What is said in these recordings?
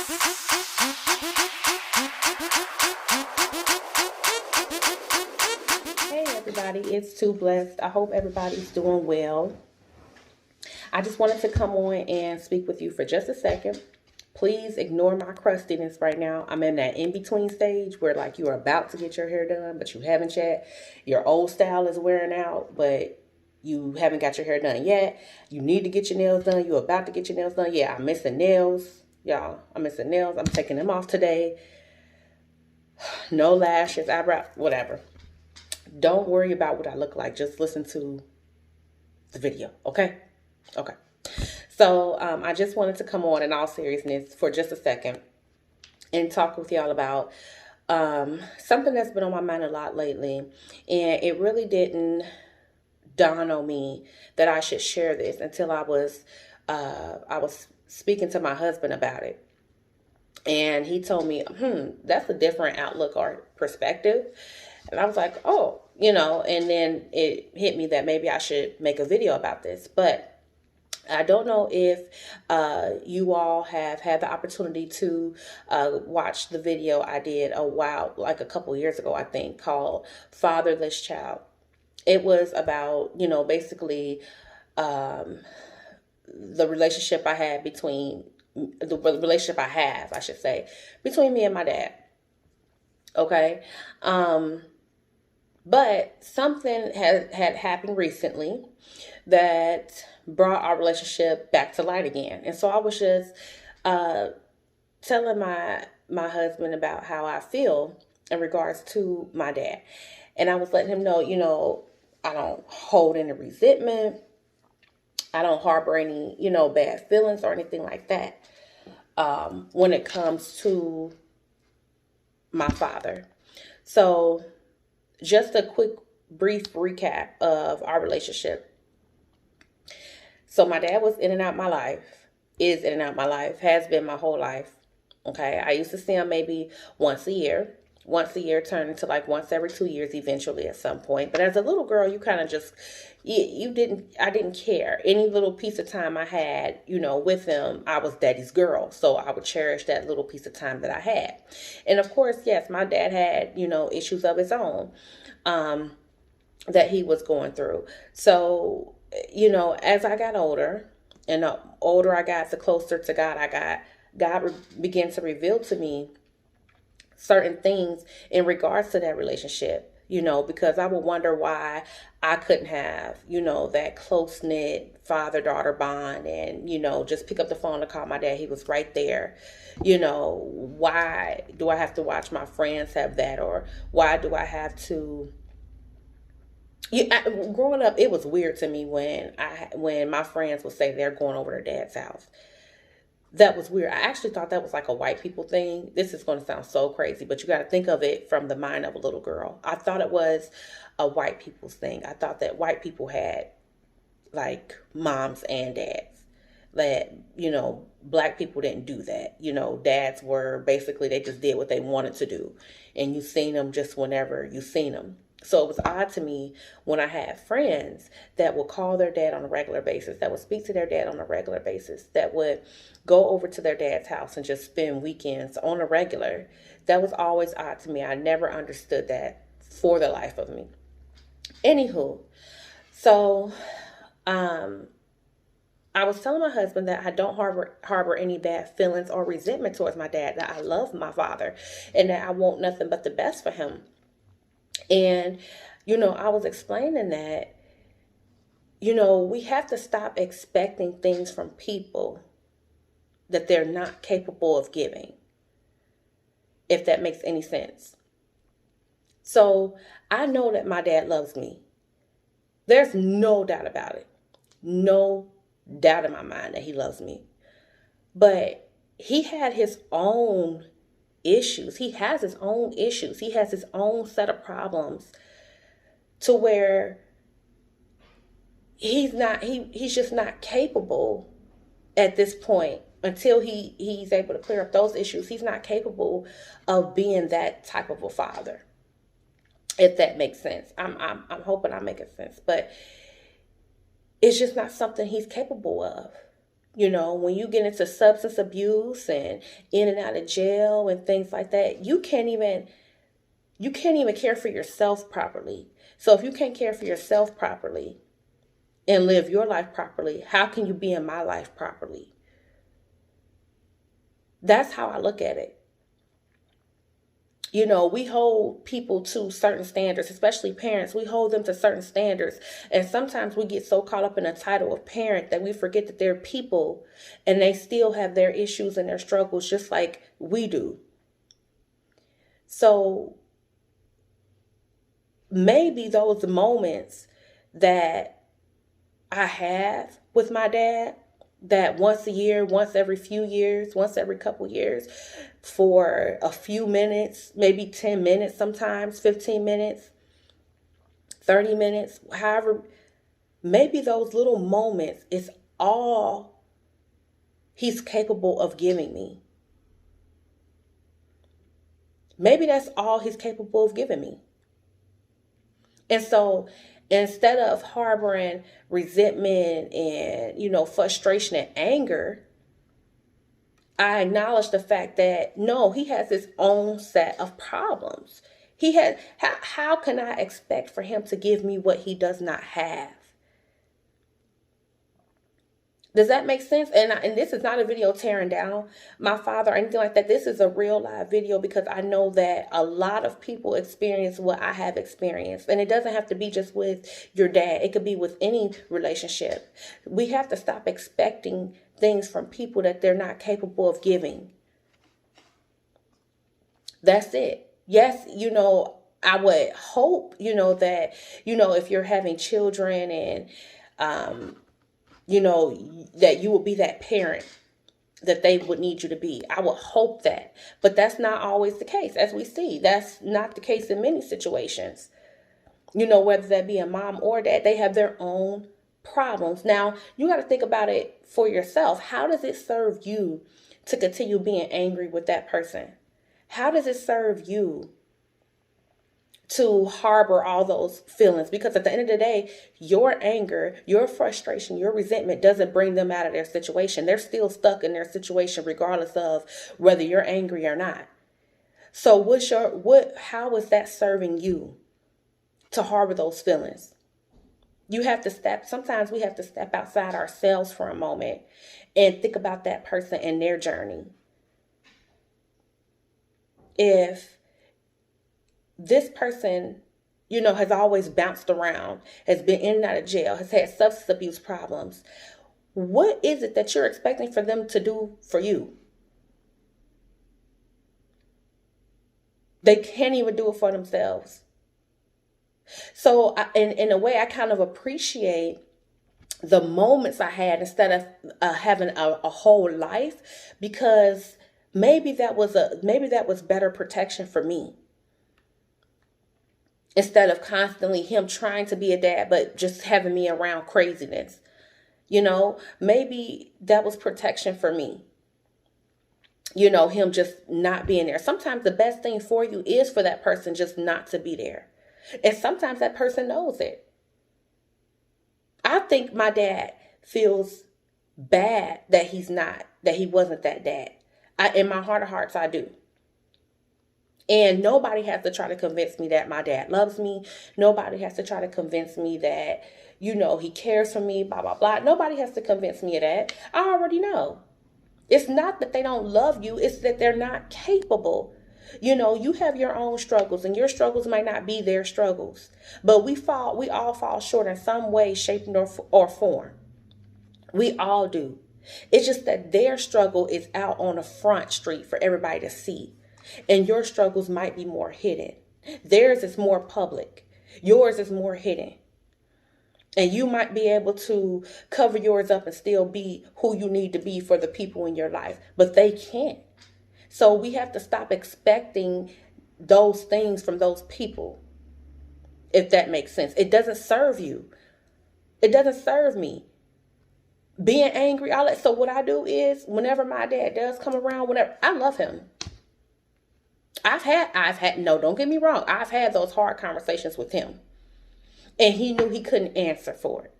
Hey everybody, it's Too Blessed. I hope everybody's doing well. I just wanted to come on and speak with you for just a second. Please ignore my crustiness right now. I'm in that in between stage where, like, you're about to get your hair done, but you haven't yet. Your old style is wearing out, but you haven't got your hair done yet. You need to get your nails done. You're about to get your nails done. Yeah, I'm missing nails. Y'all, I'm missing nails. I'm taking them off today. No lashes, eyebrow, whatever. Don't worry about what I look like. Just listen to the video, okay? Okay. So I just wanted to come on in all seriousness for just a second and talk with y'all about something that's been on my mind a lot lately. And it really didn't dawn on me that I should share this until I was speaking to my husband about it. And he told me, that's a different outlook or perspective. And I was like, oh, and then it hit me that maybe I should make a video about this. But I don't know if you all have had the opportunity to watch the video I did like a couple years ago, I think, called Fatherless Child. It was about, basically the relationship I had the relationship I have, I should say, between me and my dad. Okay. But something had happened recently that brought our relationship back to light again. And so I was just telling my husband about how I feel in regards to my dad. And I was letting him know, I don't hold any resentment. I don't harbor any, bad feelings or anything like that when it comes to my father. So just a quick, brief recap of our relationship. So my dad was in and out my life, is in and out my life, has been my whole life. Okay, I used to see him maybe once a year. Once a year turned into like once every 2 years eventually at some point. But as a little girl, you kind of just, I didn't care. Any little piece of time I had, with him, I was daddy's girl. So I would cherish that little piece of time that I had. And of course, yes, my dad had, issues of his own that he was going through. So, as I got older and the older I got, the closer to God I got, God began to reveal to me certain things in regards to that relationship, because I would wonder why I couldn't have, that close knit father daughter bond and, just pick up the phone to call my dad. He was right there. Why do I have to watch my friends have that? Or why do I have to? Growing up, it was weird to me when my friends would say they're going over their dad's house. That was weird. I actually thought that was like a white people thing. This is going to sound so crazy, but you got to think of it from the mind of a little girl. I thought it was a white people's thing. I thought that white people had like moms and dads. That, black people didn't do that. Dads were basically, they just did what they wanted to do. And you seen them just whenever you seen them. So it was odd to me when I had friends that would call their dad on a regular basis, that would speak to their dad on a regular basis, that would go over to their dad's house and just spend weekends on a regular. That was always odd to me. I never understood that for the life of me. Anywho, so I was telling my husband that I don't harbor any bad feelings or resentment towards my dad, that I love my father and that I want nothing but the best for him. And, I was explaining that, we have to stop expecting things from people that they're not capable of giving, if that makes any sense. So I know that my dad loves me. There's no doubt about it. No doubt in my mind that he loves me. But he had his own issues. He has his own issues. He has his own set of problems to where he's just not capable at this point until he's able to clear up those issues. He's not capable of being that type of a father, if that makes sense. I'm hoping I'm making sense, but it's just not something he's capable of. You know, when you get into substance abuse and in and out of jail and things like that, you can't even care for yourself properly. So if you can't care for yourself properly and live your life properly, how can you be in my life properly? That's how I look at it. You know, we hold people to certain standards, especially parents. We hold them to certain standards. And sometimes we get so caught up in the title of parent that we forget that they're people and they still have their issues and their struggles just like we do. So maybe those moments that I have with my dad, that once a year, once every few years, once every couple years, for a few minutes, maybe 10 minutes sometimes, 15 minutes, 30 minutes, however, maybe those little moments is all he's capable of giving me. Maybe that's all he's capable of giving me. And so instead of harboring resentment and, frustration and anger, I acknowledge the fact that no, he has his own set of problems. How can I expect for him to give me what he does not have? Does that make sense? And this is not a video tearing down my father or anything like that. This is a real live video because I know that a lot of people experience what I have experienced. And it doesn't have to be just with your dad. It could be with any relationship. We have to stop expecting things from people that they're not capable of giving. That's it. Yes, I would hope, that, if you're having children and, that you will be that parent that they would need you to be. I would hope that. But that's not always the case, as we see. That's not the case in many situations. Whether that be a mom or dad, they have their own problems. Now, you got to think about it for yourself. How does it serve you to continue being angry with that person? How does it serve you to harbor all those feelings? Because at the end of the day, your anger, your frustration, your resentment doesn't bring them out of their situation. They're still stuck in their situation regardless of whether you're angry or not. So how is that serving you to harbor those feelings? Sometimes we have to step outside ourselves for a moment and think about that person and their journey. If this person, has always bounced around, has been in and out of jail, has had substance abuse problems, what is it that you're expecting for them to do for you? They can't even do it for themselves. So in a way, I kind of appreciate the moments I had instead of having a whole life, because maybe that was better protection for me. Instead of constantly him trying to be a dad, but just having me around craziness. Maybe that was protection for me. Him just not being there. Sometimes the best thing for you is for that person just not to be there. And sometimes that person knows it. I think my dad feels bad that he wasn't that dad. In my heart of hearts, I do. And nobody has to try to convince me that my dad loves me. Nobody has to try to convince me that, he cares for me, blah, blah, blah. Nobody has to convince me of that. I already know. It's not that they don't love you. It's that they're not capable. You have your own struggles, and your struggles might not be their struggles. But we all fall short in some way, shape, or form. We all do. It's just that their struggle is out on the front street for everybody to see. And your struggles might be more hidden. Theirs is more public. Yours is more hidden. And you might be able to cover yours up and still be who you need to be for the people in your life. But they can't. So we have to stop expecting those things from those people. If that makes sense. It doesn't serve you. It doesn't serve me. Being angry, so what I do is whenever my dad does come around, I love him. No, don't get me wrong. I've had those hard conversations with him. And he knew he couldn't answer for it.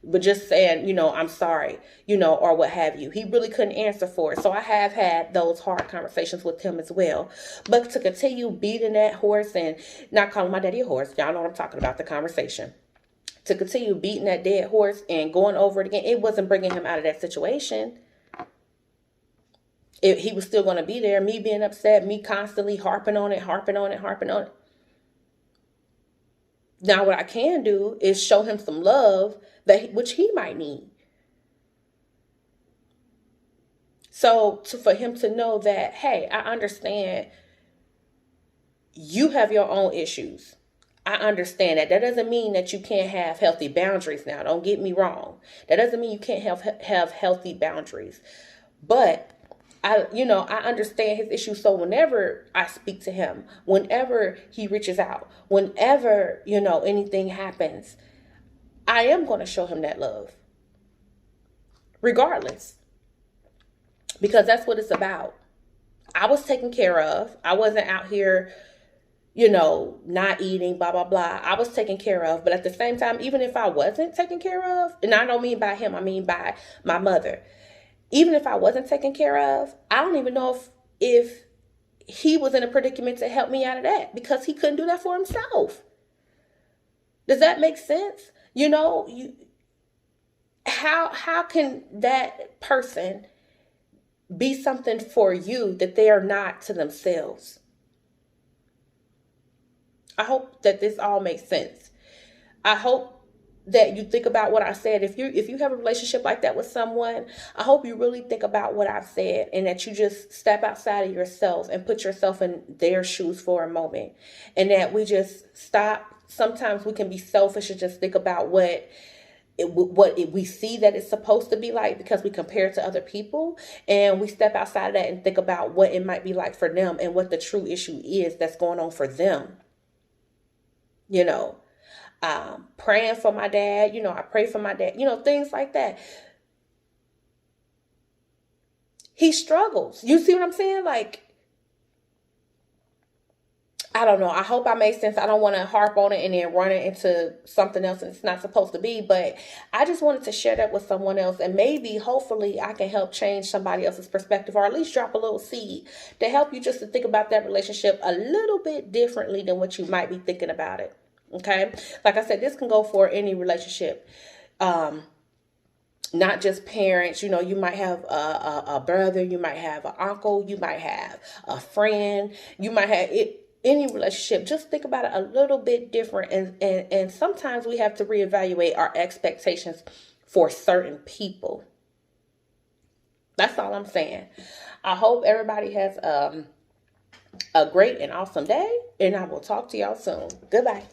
but just saying, I'm sorry, or what have you. He really couldn't answer for it. So I have had those hard conversations with him as well. But to continue beating that horse and not calling my daddy a horse, y'all know what I'm talking about, the conversation. To continue beating that dead horse and going over it again, it wasn't bringing him out of that situation. He was still going to be there, me being upset, me constantly harping on it. Now, what I can do is show him some love, which he might need. So for him to know that, hey, I understand you have your own issues. I understand that. That doesn't mean that you can't have healthy boundaries now. Don't get me wrong. That doesn't mean you can't have healthy boundaries. But I understand his issues. So whenever I speak to him, whenever he reaches out, whenever, anything happens, I am going to show him that love. Regardless. Because that's what it's about. I was taken care of. I wasn't out here, not eating, blah, blah, blah. I was taken care of. But at the same time, even if I wasn't taken care of, and I don't mean by him, I mean by my mother. Even if I wasn't taken care of, I don't even know if he was in a predicament to help me out of that, because he couldn't do that for himself. Does that make sense? How can that person be something for you that they are not to themselves? I hope that this all makes sense. I hope that you think about what I said. If you have a relationship like that with someone, I hope you really think about what I've said, and that you just step outside of yourself and put yourself in their shoes for a moment, and that we just stop. Sometimes we can be selfish and just think about what we see that it's supposed to be like, because we compare it to other people, and we step outside of that and think about what it might be like for them and what the true issue is that's going on for them. Praying for my dad, I pray for my dad, things like that. He struggles. You see what I'm saying? Like, I don't know. I hope I made sense. I don't want to harp on it and then run it into something else it's not supposed to be. But I just wanted to share that with someone else. And maybe, hopefully, I can help change somebody else's perspective, or at least drop a little seed to help you just to think about that relationship a little bit differently than what you might be thinking about it. Okay? Like I said, this can go for any relationship. Not just parents. You might have a brother. You might have an uncle. You might have a friend. You might have it. Any relationship, just think about it a little bit different. And sometimes we have to reevaluate our expectations for certain people. That's all I'm saying. I hope everybody has a great and awesome day, and I will talk to y'all soon. Goodbye.